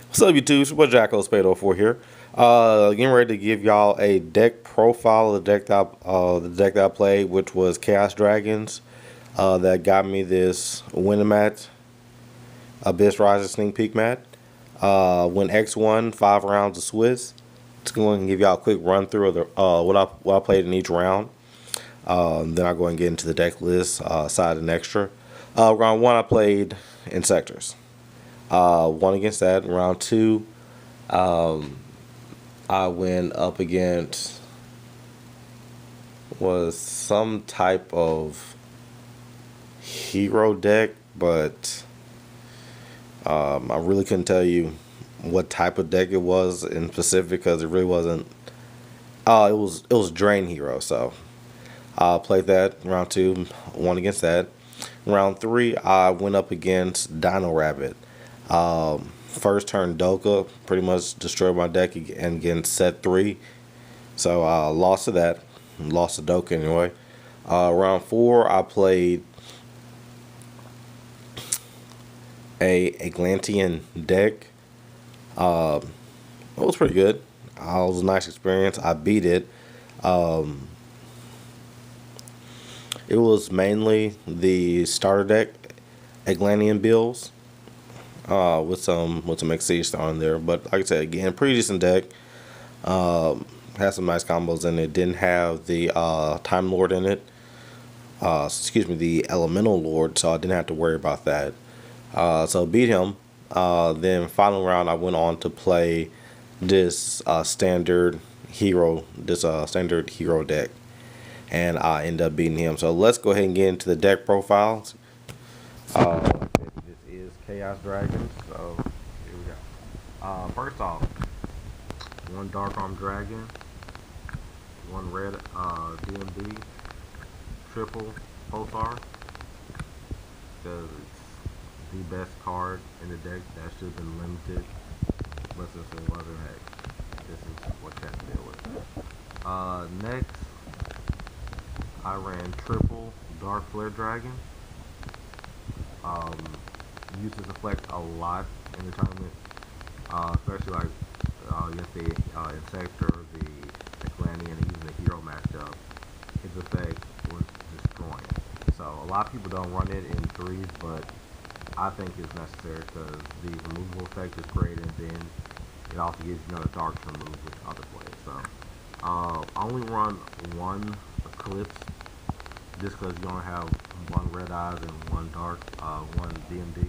What's up, YouTube? It's your boy Jacko Spade04 here. Getting ready to give y'all a deck profile of the deck that I played, which was Chaos Dragons. That got me this Winamat Abyss Rising Sneak Peek mat. When X1, 5 rounds of Swiss. Just going to give y'all a quick run through of the what I played in each round. Then I'll go and get into the deck list, side and extra. Round 1 I played Insectors. Won against that. Round 2, I went up against was some type of hero deck, but I really couldn't tell you what type of deck it was in specific because it really wasn't. It was Drain Hero, so I played that. Round 2, won against that. Round 3, I went up against Dino Rabbit. First turn Doka pretty much destroyed my deck and against set 3. So I lost to that. Lost to Doka anyway. Round 4 I played a Atlantean deck. It was pretty good. It was a nice experience. I beat it. It was mainly the starter deck Atlantean builds. With some Exceed on there. But like I said, again, pretty decent deck. Had some nice combos in it. Didn't have the Time Lord in it. Excuse me, the Elemental Lord, so I didn't have to worry about that. So beat him. Then final round, I went on to play this standard hero deck, and I ended up beating him. So let's go ahead and get into the deck profiles. This is Chaos Dragons, so here we go. First off, one Dark Arm Dragon, one red DMD, triple Pulsar, because it's the best card in the deck that should have been limited. Listen to the weather, hey, this is what you have to deal with. Next, I ran triple Dark Flare Dragon. Used this effect a lot in the tournament, especially like against the Insector, the Atlantean, and even the Hero matchup. His effect was destroying. So a lot of people don't run it in threes, but I think it's necessary because the removable effect is great, and then it also gives you another dark to remove with other plays. So I only run one Eclipse just because you only have one Red Eyes and one Dark, one DMD,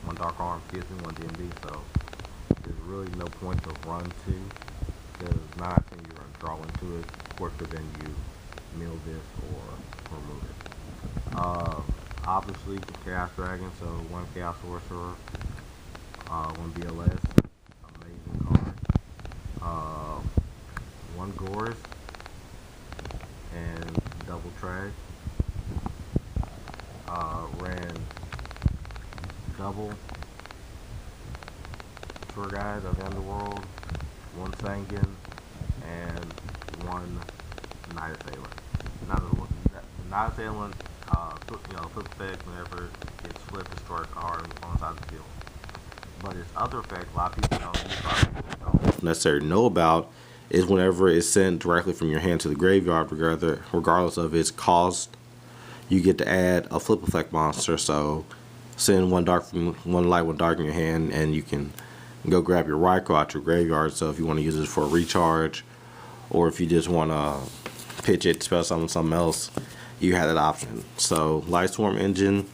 one Dark Arm, one DMD, so there's really no point to run two, because 9 out of 10 you're going to draw into it, of course, but then you mill this or remove it. Obviously, Chaos Dragon, so one Chaos Sorcerer, one BLS, amazing card, one Gorz, and double trash. Ran double tour guide of the underworld, one Sanguine, and one Night Assailant. Now the Night Assailant, flip effect whenever it gets flipped, destroy a card on the side of the field. But its other effect, a lot of people don't necessarily know about, is whenever it's sent directly from your hand to the graveyard, regardless of its cost, you get to add a flip effect monster. So send one light, one dark in your hand, and you can go grab your Raikou out your graveyard. So if you want to use it for a recharge, or if you just want to pitch it, spell something else, you have that option. So Lightswarm Engine,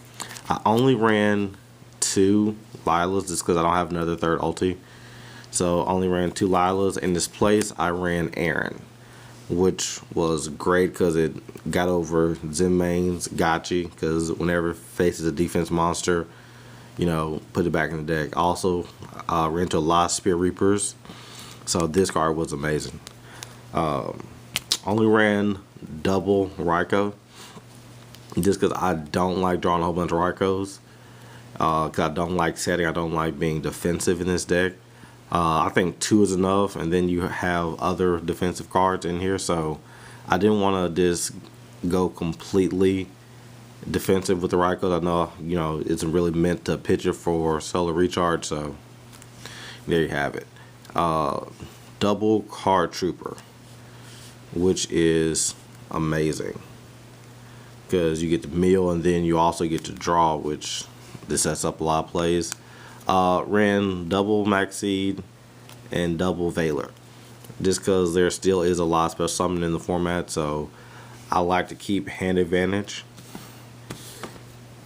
I only ran 2 Lilas just because I don't have another third ulti. So only ran 2 Lilas. In this place, I ran Aaron, which was great because it got over Zenmain's Gotchi, because whenever it faces a defense monster, put it back in the deck. Also, ran into a lot of Spear Reapers, so this card was amazing. Only ran double Raikou, just because I don't like drawing a whole bunch of Raikous, because I don't like setting, I don't like being defensive in this deck. I think 2 is enough, and then you have other defensive cards in here, so I didn't want to just go completely defensive with the Raikou. I know, it's really meant to pitch it for solar recharge, so There you have it. Double Card Trooper, which is amazing because you get the meal and then you also get to draw, which this sets up a lot of plays. Ran double Maxseed and double Valor, just because there still is a lot of special summon in the format, so I like to keep hand advantage.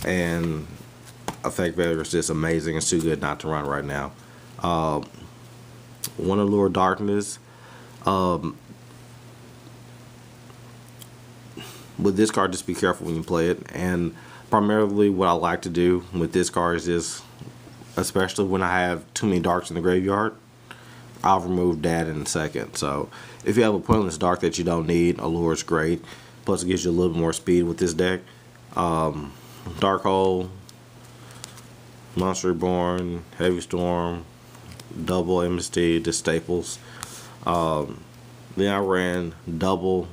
And Effect Valor is just amazing. It's too good not to run right now. One Allure Darkness. With this card, just be careful when you play it. And primarily what I like to do with this card is just, especially when I have too many darks in the graveyard, I'll remove that in a second. So if you have a pointless dark that you don't need, Allure is great. Plus it gives you a little bit more speed with this deck. Dark Hole, Monster Reborn, Heavy Storm, double Amnesty, the staples. Then I ran double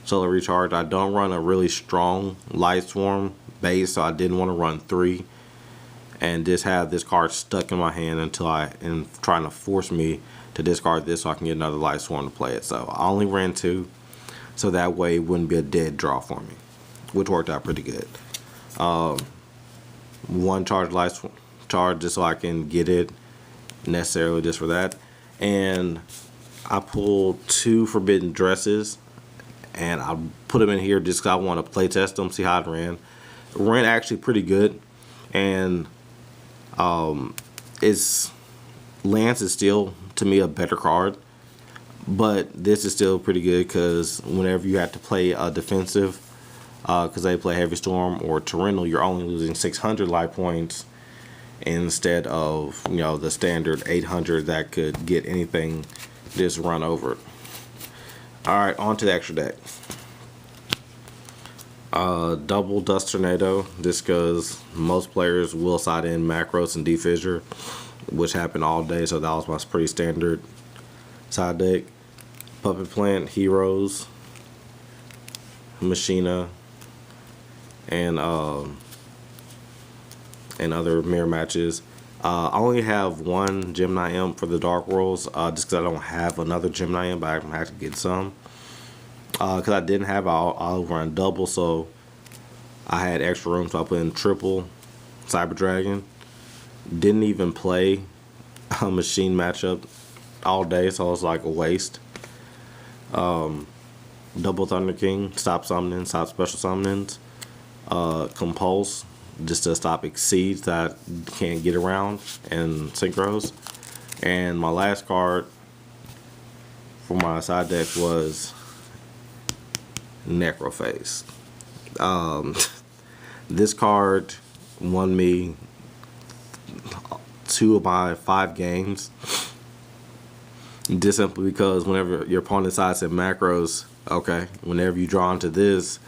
Solar Recharge. I don't run a really strong Light Swarm base, so I didn't want to run 3 and just have this card stuck in my hand until trying to force me to discard this so I can get another Light Swarm to play it. So I only ran 2, so that way it wouldn't be a dead draw for me, which worked out pretty good. 1 charge Light Charge just so I can get it necessarily just for that. And I pulled 2 Forbidden Dresses, and I put them in here just because I want to play test them, see how it ran. It ran actually pretty good, and Lance is still to me a better card, but this is still pretty good because whenever you have to play a defensive, because they play Heavy Storm or Torrential, you're only losing 600 life points instead of, you know, the standard 800 that could get anything just run over it. Alright, on to the extra deck. Double Dust Tornado, just because most players will side in Macros and D-Fissure, which happened all day, so that was my pretty standard side deck. Puppet Plant, Heroes, Machina, and other mirror matches. I only have 1 Gemini Imp for the Dark Worlds, just because I don't have another Gemini Imp, but I'm gonna have to get some. Because I didn't have, I'll run double, so I had extra room, so I put in triple Cyber Dragon. Didn't even play a machine matchup all day, so it was like a waste. Double Thunder King, stop summoning, stop special summonings. Compulse, just to stop exceeds that I can't get around, and synchros. And my last card for my side deck was Necrophase. This card won me 2 of my 5 games, just simply because whenever your opponent sides at Macros, okay, whenever you draw into this,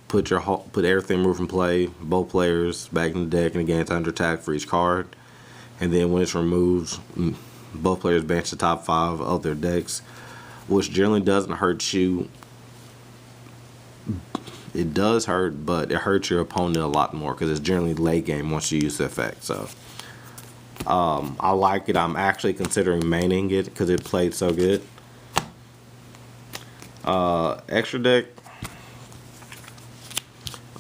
put everything removed from play, both players back in the deck, and again it's under attack for each card. And then when it's removed, both players bench the top 5 of their decks, which generally doesn't hurt you. It does hurt, but it hurts your opponent a lot more because it's generally late game once you use the effect. So I like it. I'm actually considering maining it because it played so good. Extra deck.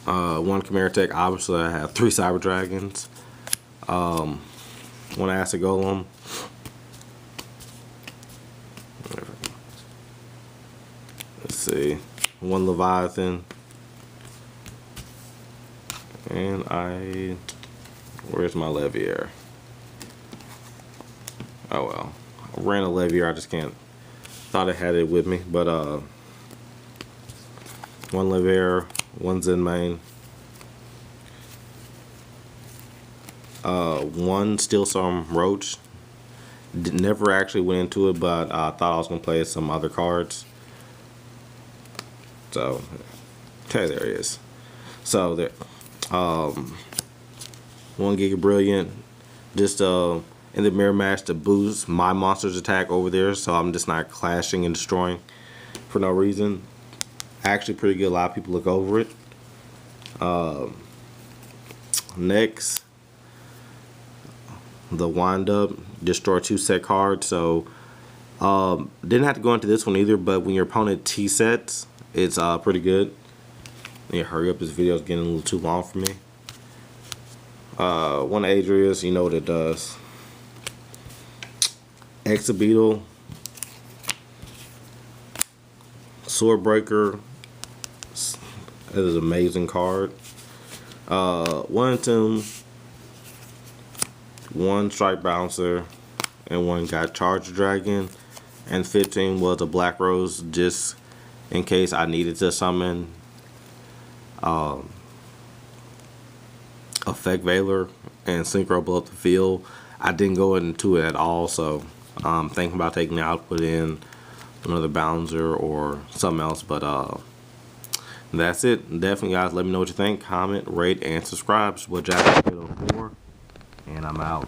1 Chimera Tech. Obviously, I have 3 Cyber Dragons. 1 Acid Golem. Let's see. 1 Leviathan. And where's my Leviair? Oh well. I ran a Leviair, I just can't. Thought I had it with me, but 1 Leviair, 1 Zenmain, 1 Steelstorm Roach. Never actually went into it, but I thought I was gonna play some other cards. So, okay, there he is. So there, 1 Giga Brilliant, just in the mirror match to boost my monster's attack over there, so I'm just not clashing and destroying for no reason. Actually pretty good. A lot of people look over it. Next, the wind up, destroy 2 set cards. So didn't have to go into this one either, but when your opponent T-sets, it's pretty good. Yeah, hurry up, this video is getting a little too long for me. One Adrius, you know what it does. Exabeetle, Swordbreaker, that is an amazing card. 1 Tomb, 1 Strike Bouncer, and 1 got Charge Dragon, and 15 was a Black Rose, just in case I needed to summon Effect Veiler and Synchro blow up the field. I didn't go into it at all, so thinking about taking the output in another Bouncer or something else, but that's it. Definitely, guys, let me know what you think. Comment, rate, and subscribe. It's what Jack 4, and I'm out.